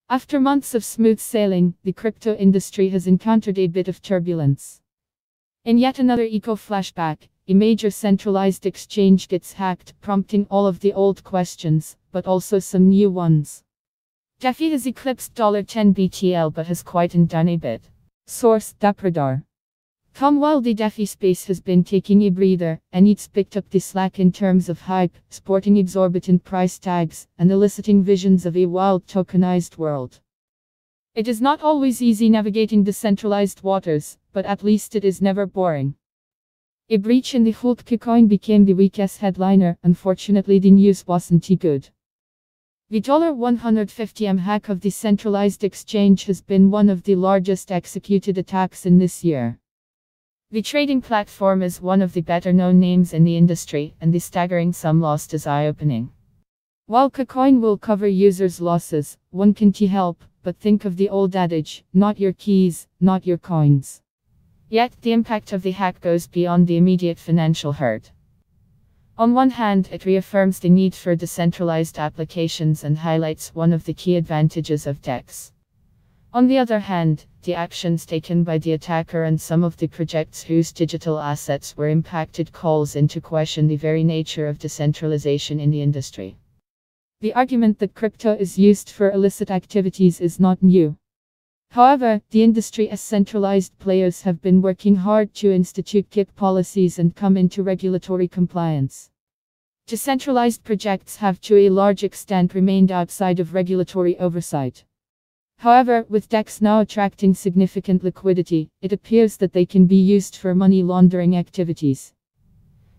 After months of smooth sailing, the crypto industry has encountered a bit of turbulence. In yet another eco-flashback, a major centralized exchange gets hacked, prompting all of the old questions, but also some new ones. DeFi has eclipsed $10 BTL but has quietened down a bit. Source: DappRadar.com.While the DeFi space has been taking a breather, and it's picked up the slack in terms of hype, sporting exorbitant price tags, and eliciting visions of a wild tokenized world. It is not always easy navigating decentralized waters, but at least it is never boring. A breach in the hullKuCoin became the week's headliner. Unfortunately, the news wasn't too good. The $150M hack of the centralized exchange has been one of the largest executed attacks in this year. The trading platform is one of the better-known names in the industry, and the staggering sum lost is eye-opening. While KuCoin will cover users' losses, one can't help but think of the old adage, not your keys, not your coins. Yet, the impact of the hack goes beyond the immediate financial hurt. On one hand, it reaffirms the need for decentralized applications and highlights one of the key advantages of DEX. On the other hand, the actions taken by the attacker and some of the projects whose digital assets were impacted calls into question the very nature of decentralization in the industry. The argument that crypto is used for illicit activities is not new. However, the industry's centralized players have been working hard to institute KIP policies and come into regulatory compliance. Decentralized projects have to a large extent remained outside of regulatory oversight. However, with DEX now attracting significant liquidity, it appears that they can be used for money laundering activities.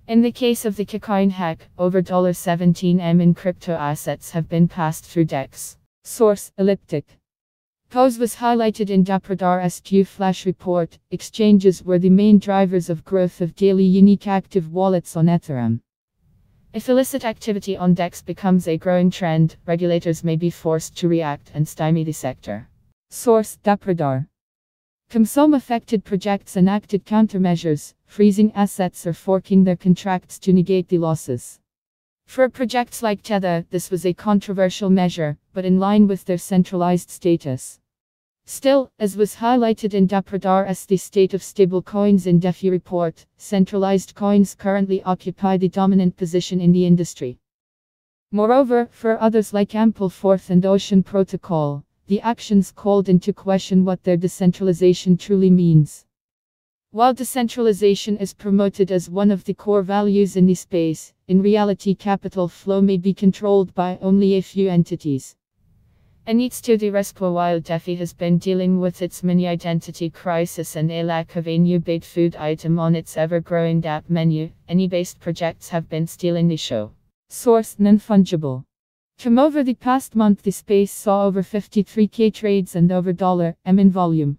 In the case of the KuCoin hack, over $17M in crypto assets have been passed through DEX.Source, elliptic.coAs was highlighted in DappRadar's Q flash report. Exchanges were the main drivers of growth of daily unique active wallets on Ethereum. If illicit activity on DEX becomes a growing trend, regulators may be forced to react and stymie the sector. Source: DappRadar.comSome affected projects enacted countermeasures, freezing assets or forking their contracts to negate the losses. For projects like Tether, this was a controversial measure, but in line with their centralized status. Still, as was highlighted in DappRadar's The State of Stablecoins in DeFi report, centralized coins currently occupy the dominant position in the industry. Moreover, for others like Ampleforth and Ocean Protocol, the actions called into question what their decentralization truly means. While decentralization is promoted as one of the core values in the space, in reality capital flow may be controlled by only a few entities. Entities.The while DeFi has been dealing with its mini-identity crisis and a lack of a new big food item on its ever-growing Dapp menu, NFT-based projects have been stealing the show. Source: NonFungible.com. Over the past month the space saw over 53k trades and over $M in volume.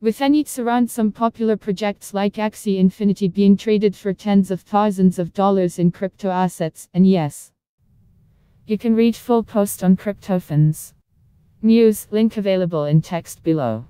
With NFTs around some popular projects like Axie Infinity being traded for tens of thousands of dollars in crypto assets, and yes. You can read full post on Cryptofans.news, link available in text below.